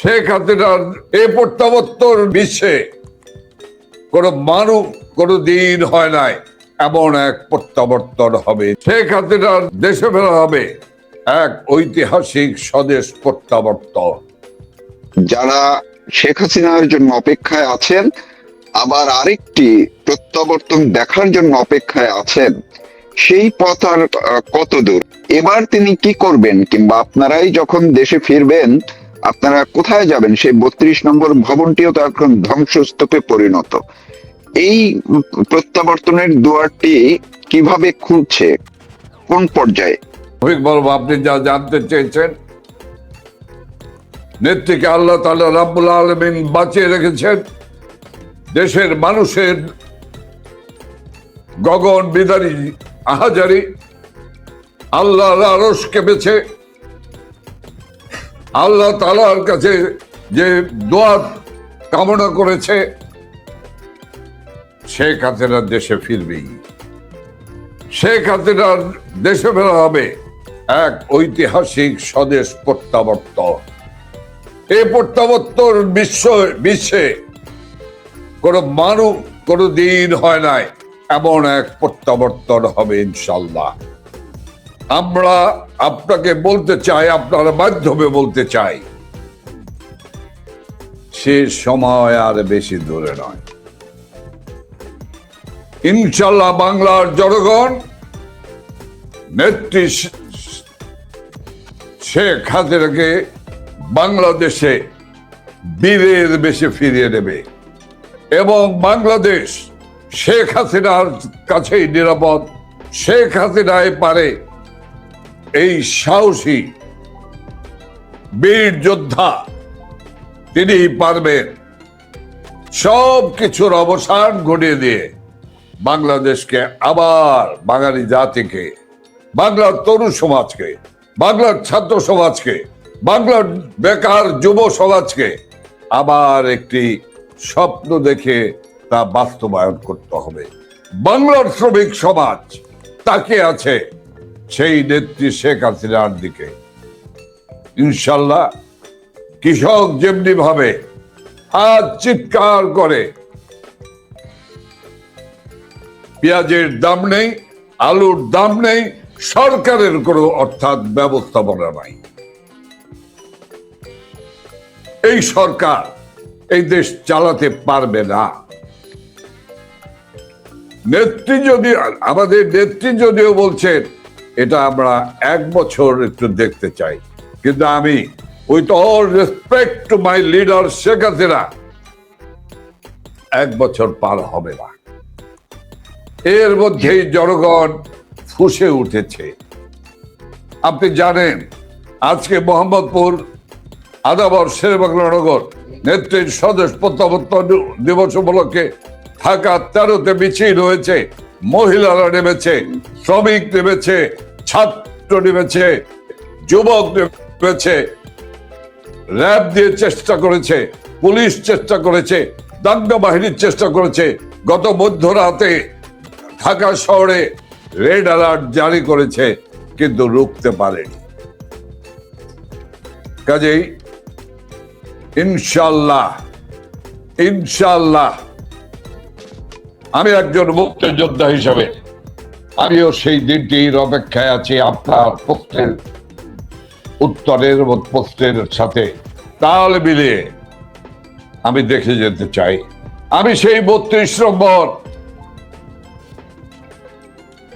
শেখ হাসিনার এই প্রত্যাবর্তন বিশ্বে কোন মানুষ কোনো দিন হয় নাই এমন এক প্রত্যাবর্তন হবে। শেখ হাসিনার দেশে ফেরা হবে এক ঐতিহাসিক স্বদেশ প্রত্যাবর্তন। যারা শেখ হাসিনার জন্য অপেক্ষায় আছেন, আবার আরেকটি প্রত্যাবর্তন দেখার জন্য অপেক্ষায় আছেন, সেই পথ আর কত দূর? এবার তিনি কি করবেন, কিংবা আপনারাই যখন দেশে ফিরবেন আপনারা কোথায় যাবেন? সেই 32 নম্বর ভবনটিও তো এখন ধ্বংসস্তূপে পরিণত। এই প্রত্যাবর্তনের দুয়ারটি কিভাবে খুলছে, কোন পর্যায়ে? বলবো, আপনি যা জানতে চেয়েছেন, নেত্রীকে আল্লাহ তাআলা রাব্বুল আলামিন বাঁচিয়ে রেখেছেন। দেশের মানুষের গগন বিদারী আহাজারি আল্লাহর আরশ কেঁপেছে। আল্লাহ তাআলার কাছে যে দোয়া কামনা করেছে, শেখ হাসিনার দেশে ফিরবেই। শেখ হাসিনার দেশে ফেরা হবে এক ঐতিহাসিক স্বদেশ প্রত্যাবর্তন। এই প্রত্যাবর্তন বিশ্বে কোন মানুষ কোনো দিন হয় নাই এমন এক প্রত্যাবর্তন হবে ইনশাল্লাহ। আমরা আপনাকে বলতে চাই, আপনার মাধ্যমে বলতে চাই, সে সময় আর বেশি দূরে নয়। ইনশাল্লাহ বাংলার জনগণ নেত্রী শেখ হাসিনাকে বাংলাদেশে বীরের বেশে ফিরিয়ে নেবে এবং বাংলাদেশ শেখ হাসিনার কাছেই নিরাপদ। শেখ হাসিনায় পারে এই সাহসী বীর যোদ্ধা, তিনি পারবেন সব কিছুর অবসান ঘটিয়ে দিয়ে বাংলাদেশকে আবার বাঙালি জাতিকে, বাংলার তরুণ সমাজকে, বাংলার ছাত্র সমাজকে, বাংলার বেকার যুব সমাজকে আবার একটি স্বপ্ন দেখে তা বাস্তবায়ন করতে হবে। বাংলার শ্রমিক সমাজ তাকিয়ে আছে সেই নেত্রী শেখ হাসিনার দিকে। ইনশাল্লাহ কৃষক যেমনি ভাবে আজ চিৎকার করে পেঁয়াজের দাম নেই, আলুর দাম নেই, সরকারের কোনো অর্থাৎ ব্যবস্থাপনা নাই, এই সরকার এই দেশ চালাতে পারবে না। আমাদের নেত্রী যদিও বলছেন এটা আমরা 1 বছর একটু দেখতে চাই, কিন্তু আমি with all respect to my leader Sheikh Hasina, 1 বছর পার হবে না। এর মধ্যেই জনগণ ফুঁসে উঠেছে। আপনি জানেন আজকে মোহাম্মদপুর, আদাবর, শেরেবাংলানগর নেত্রীর স্বদেশ প্রত্যাবর্তন দিবস উপলক্ষে ঢাকা 13তে মিছিল হয়েছে। মহিলারা নেমেছে, শ্রমিক নেমেছে, ছাত্র নেমেছে, যুবক নেমেছে, র্যাব দিয়ে চেষ্টা করেছে, পুলিশ চেষ্টা করেছে, দাঙ্গা বাহিনীর চেষ্টা করেছে। গত মধ্যরাতে ঢাকা শহরে রেড অ্যালার্ট জারি করেছে, কিন্তু রুখতে পারেনি। কাজেই ইনশাল্লাহ ইনশাল্লাহ আমি একজন মুক্তিযোদ্ধা হিসেবে আমিও সেই দিনটির অপেক্ষায় আছি। আপনার প্রশ্নের উত্তরের প্রশ্নের সাথে তাল মিলিয়ে আমি দেখে যেতে চাই। আমি সেই 32 নম্বর,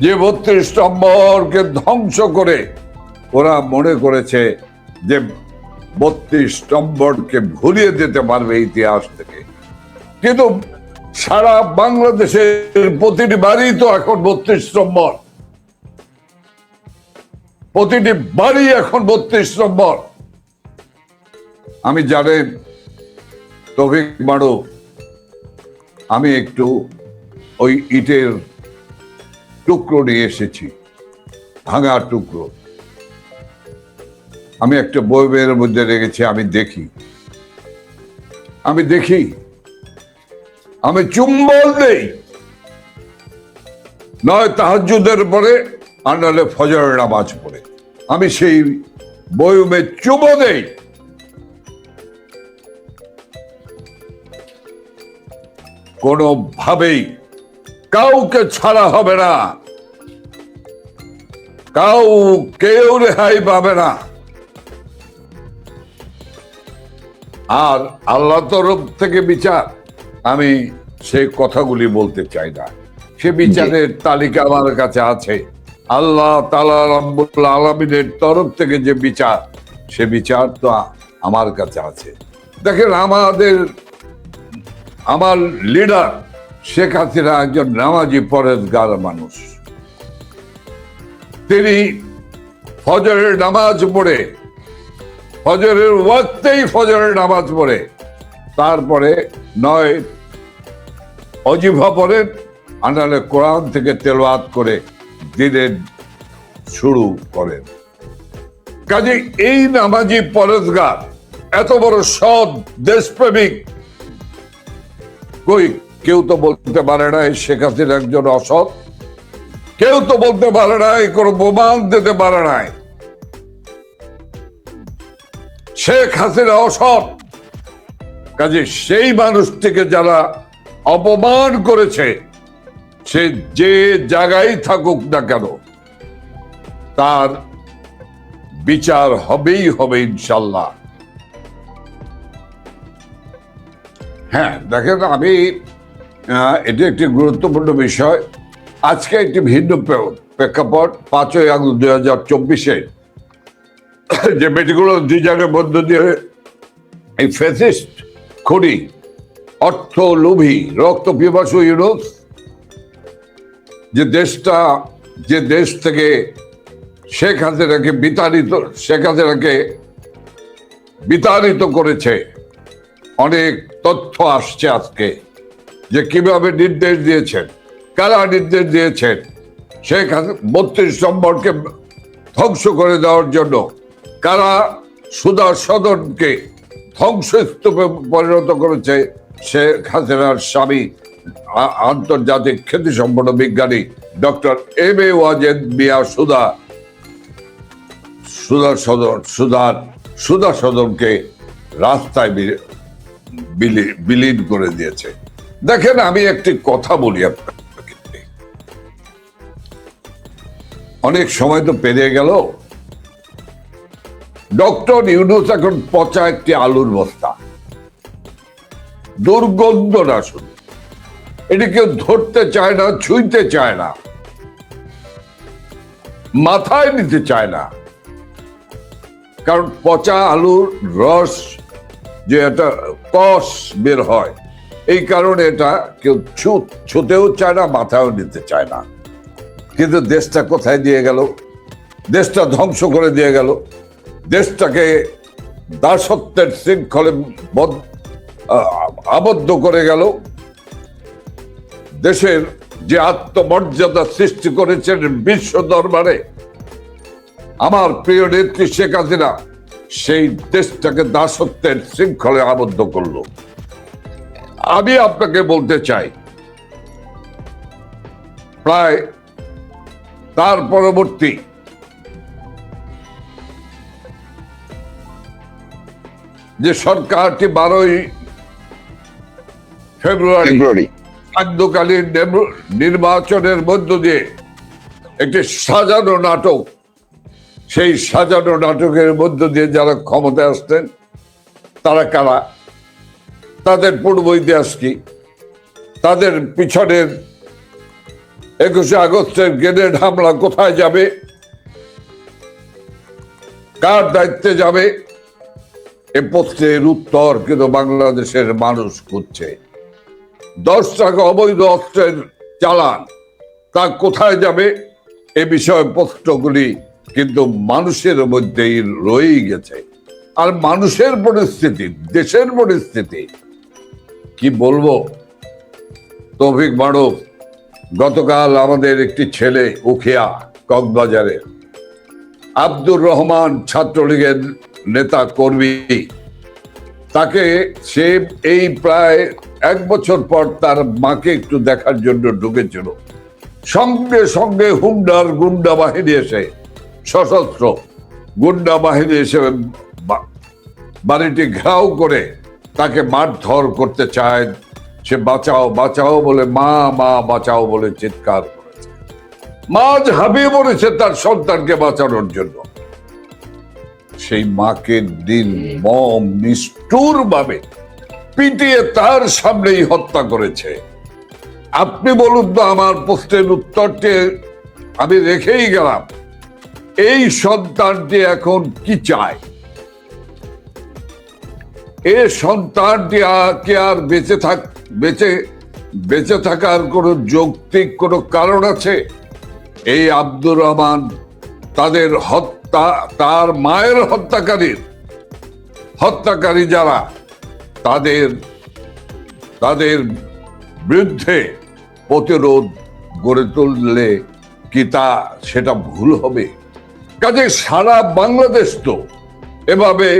যে 32 নম্বরকে ধ্বংস করে ওরা মনে করেছে যে 32 নম্বরকে ভুলিয়ে দিতে পারবে ইতিহাস থেকে, কিন্তু সারা বাংলাদেশের প্রতিটি বাড়ি তো এখন 32 নম্বর, প্রতিটি বাড়ি এখন 32 নম্বর। আমি জানেন তৌফিক মারুফ, আমি একটু ওই ইটের টুকরো নিয়ে এসেছি, ভাঙা টুকরো। আমি একটা বইয়ের মধ্যে রেখেছি, আমি দেখি, আমি চুম্বল দেই, নয় তাহাজ্জুদের পরে আর নাহলে ফজরের নামাজ পড়ে আমি সেই বয়মে চুমো দেই। কোনোভাবেই কাউকে ছাড়া হবে না, কেউ রেহাই পাবে না। আর আল্লাহ তরফ থেকে বিচার, আমি সেই কথাগুলি বলতে চাই না। সে বিচারের তালিকা আমার কাছে আছে। আল্লাহ তাআলা রাব্বুল আলামিনের তরফ থেকে যে বিচার, সে বিচার তো আমার কাছে আছে। দেখেন, আমার লিডার শেখ হাসিনা একজন নামাজি পরেজগার মানুষ। তিনি ফজরের নামাজ পড়ে, ফজরের ওয়াক্তেই ফজরের নামাজ পড়ে, তারপরে নয় অজিফা পড়েন, আনালে কোরআন থেকে তেলাওয়াত করে দিনের শুরু করেন। কাজে এই নামাজি পরেজগার, এত বড় সৎ দেশপ্রেমিক, কেউ তো বলতে পারে না শেখ হাসিনা একজন অসৎ, কেউ তো বলতে পারে না কোনো প্রমাণ দিতে পারে না শেখ হাসিনা অসৎ। কাজে সেই মানুষটিকে যারা অপমান করেছে, সে যে জায়গায় থাকুক না কেন, তার বিচার হবেই হবে ইনশাল্লাহ। হ্যাঁ, দেখেন, এটি একটি গুরুত্বপূর্ণ বিষয়। আজকে একটি ভিন্ন প্রেক্ষাপট, 5ই আগস্ট 2024 যে মেটিকুলার মধ্য দিয়ে এই ফ্যাসিস্ট খুনি, অর্থ লোভী, রক্ত পিপাসু ইউনুস যে দেশ থেকে শেখ হাসিনাকে বিতাড়িত করেছে, অনেক তথ্য আসছে আজকে যে কিভাবে নির্দেশ দিয়েছেন, কারা নির্দেশ দিয়েছেন শেখ হাসিনা 32 নম্বরকে ধ্বংস করে দেওয়ার জন্য, কারা সুধা সদনকে ধ্বংসস্তূপে পরিণত করেছে শেখ হাসিনার স্বামী, আন্তর্জাতিক খ্যাতিসম্পন্ন বিজ্ঞানী ডক্টর এম.এ. ওয়াজেদ মিয়া সুধা সদনকে রাস্তায় বিলীন করে দিয়েছে। দেখেন, আমি একটি কথা বলি আপনাকে, অনেক সময় তো পেরিয়ে গেল। ডক্টর ইউনূস এখন পচা একটি আলুর বস্তা, দুর্গন্ধ না শুধু, এটি কেউ ধরতে চায় না, ছুঁইতে চায় না, মাথায় নিতে চায় না। কারণ পচা আলুর রস যে একটা কষ বের হয়, এই কারণে এটা কেউ ছুঁতেও চায় না, মাথায়ও নিতে চায় না। কিন্তু দেশটা কোথায় দিয়ে গেল? দেশটা ধ্বংস করে দিয়ে গেল, দেশটাকে দাসত্বের শৃঙ্খলে আবদ্ধ করে গেল। দেশের যে আত্মমর্যাদা সৃষ্টি করেছেন বিশ্ব দরবারে আমার প্রিয় নেত্রী শেখ হাসিনা, সেই দেশটাকে দাসত্বের শৃঙ্খলে আবদ্ধ করলো। আমি আপনাকে বলতে চাই, প্রায় তার পরবর্তী যে সরকারটি 12ই ফেব্রুয়ারি সান্ধ্যকালীন নির্বাচনের মধ্য দিয়ে একটি সাজানো নাটক, সেই সাজানো নাটকের মধ্য দিয়ে যারা ক্ষমতায় আসতেন, তারা কারা, তাদের পূর্ব ইতিহাস কি, তাদের পিছনের 21শে আগস্টের গ্রেনেড হামলা কোথায় যাবে, কার দায়িত্বে যাবে, এ প্রশ্নের উত্তর কিন্তু বাংলাদেশের মানুষ খুঁজছে। 10 টাকা অবৈধ অস্ত্রের চালান, তা কোথায় যাবে, এ বিষয়ে প্রশ্নগুলি কিন্তু মানুষের মধ্যেই রয়েই গেছে। আর মানুষের পরিস্থিতি, দেশের পরিস্থিতি কি বলবো? তৌফিক মারুফ, গতকাল আমাদের একটি ছেলে উখিয়া কক্সবাজারে, আব্দুর রহমান ছাত্রলীগের নেতা কর্মী, তাকে সে এই প্রায় 1 বছর পর তার মাকে একটু দেখার জন্য ঢুকেছিল, সঙ্গে সঙ্গে গুন্ডা বাহিনী এসে, সশস্ত্র গুন্ডা বাহিনী এসে বাড়িটি ঘেরাও করে তাকে মারধর করতে চায়, সে বাঁচাও বাঁচাও বলে, মা মা বাঁচাও বলে চিৎকার করেছে। মা ঝাঁপিয়ে পড়েছে তার সন্তানকে বাঁচানোর জন্য। সেই মাকে দিল মম নিষ্ঠুর ভাবে পিটিয়ে তার সামনেই হত্যা করেছে। আপনি বলুন তো, আমার প্রশ্নের উত্তরটি আমি রেখেই গেলাম, এই সন্তানটি এখন কি চায়? এই সন্তানটি কে আর বেঁচে থাকার কোন যৌক্তিক কোন কারণ আছে? এই আব্দুর রহমান তার মায়ের হত্যাকারী যারা, তাদের বিরুদ্ধে প্রতিরোধ গড়ে তুললে কি সেটা ভুল হবে? কাজে সারা বাংলাদেশ তো এভাবে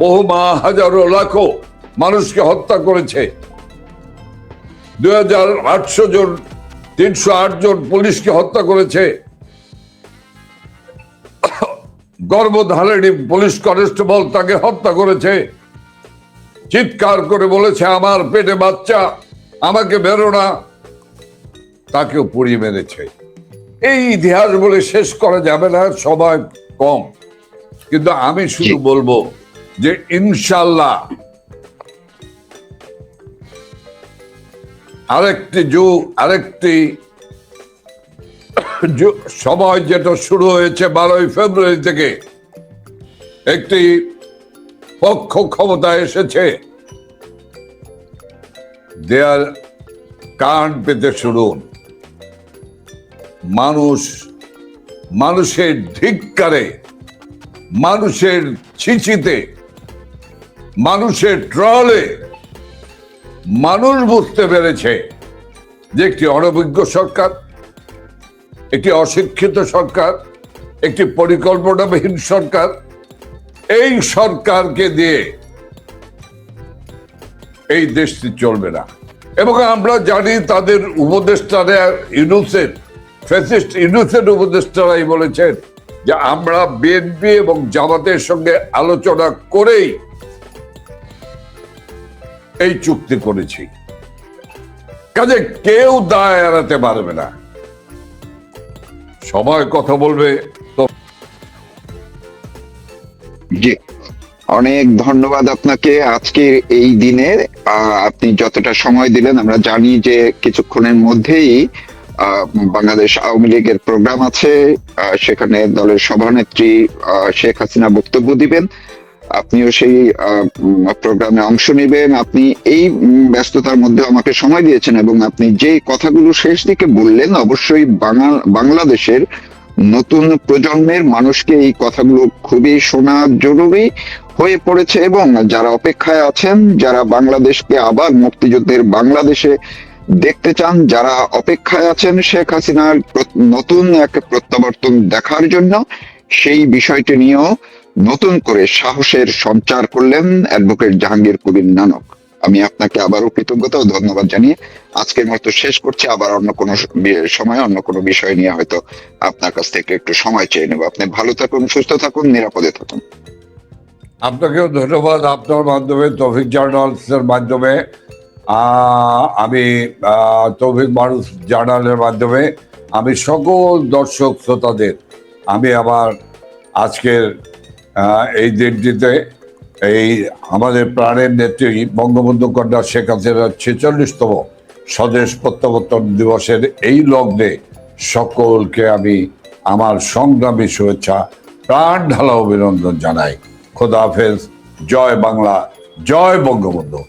বহু মা হাজারো লাখো মানুষকে হত্যা করেছে। 2800 জন 308 জন পুলিশকে হত্যা করেছে। গর্ভধারিণী পুলিশ কনস্টেবল তাকে হত্যা করেছে। চিৎকার করে বলেছে, আমার পেটে বাচ্চা, আমাকে বেরো না, তাকেও পুড়িয়ে মেরেছে। এই ইতিহাস বলে শেষ করা যাবে না, সময় কম। কিন্তু আমি শুধু বলবো যে ইনশাল্লাহ আরেকটি সময় যেটা শুরু হয়েছে 12ই ফেব্রুয়ারি থেকে, একটি পক্ষ ক্ষমতায় এসেছে, দেয়ার কান পেতে শুনুন। মানুষের ধিক্কারে, মানুষের ছিচিতে, মানুষের ট্রলে মানুষ বুঝতে পেরেছে যে একটি অনভিজ্ঞ সরকার, একটি অশিক্ষিত সরকার, একটি পরিকল্পনাবিহীন সরকার, এই সরকারকে দিয়ে এই দেশটি চলবে না। এবং আমরা জানি তাদের উপদেষ্টারা ইউনূসের উপদেষ্টারাই বলেছেন যে আমরা বিএনপি এবং জামাতের সঙ্গে আলোচনা করেই এই চুক্তি করেছি। কাজে কেউ দায় এড়াতে পারবে না। সবাই কথা বলবে তো। জি, অনেক ধন্যবাদ আপনাকে আজকের এই দিনে। আপনি যতটা সময় দিলেন, আমরা জানি যে কিছুক্ষণের মধ্যেই বাংলাদেশ আওয়ামী লীগের প্রোগ্রাম আছে, সেখানে দলের সভানেত্রী শেখ হাসিনা বক্তব্য দিবেন, আপনিও সেই প্রোগ্রামে অংশ নেবেন। আপনি এই ব্যস্ততার মধ্যে আমাকে সময় দিয়েছেন এবং আপনি যে কথাগুলো শেষ দিকে বললেন, অবশ্যই বাংলাদেশের নতুন প্রজন্মের মানুষকে এই কথাগুলো খুবই শোনা জরুরি হয়ে পড়েছে। এবং যারা অপেক্ষায় আছেন, যারা বাংলাদেশকে আবার মুক্তিযুদ্ধের বাংলাদেশে দেখতে চান, যারা অপেক্ষায় আছেন শেখ হাসিনার নতুন এক প্রত্যাবর্তন দেখার জন্য, সেই বিষয়টি নিয়েও নতুন করে সাহসের সঞ্চার করলেন অ্যাডভোকেট জাহাঙ্গীর কবির নানক। আমি আপনাকে আবারও কৃতজ্ঞতা ও ধন্যবাদ জানিয়ে আজকের মতো শেষ করছি। আবার অন্য কোনো সময় অন্য কোনো বিষয় নিয়ে হয়তো আপনার কাছ থেকে একটু সময় চেয়ে নেব। আপনি ভালো থাকুন, সুস্থ থাকুন, নিরাপদে থাকুন। আপনাকেও ধন্যবাদ। আপনার মাধ্যমে, তৌফিক জার্নালসের মাধ্যমে, আমি তৌফিক মানুষ জার্নালের মাধ্যমে আমি সকল দর্শক শ্রোতাদের আমি আবার আজকের এই দিনটিতে এই আমাদের প্রাণের নেত্রী বঙ্গবন্ধু কন্যা শেখ হাসিনার 46তম স্বদেশ প্রত্যাবর্তন দিবসের এই লগ্নে সকলকে আমি আমার সংগ্রামী শুভেচ্ছা, প্রাণ ঢালা অভিনন্দন জানাই। খোদা হাফেজ। জয় বাংলা, জয় বঙ্গবন্ধু।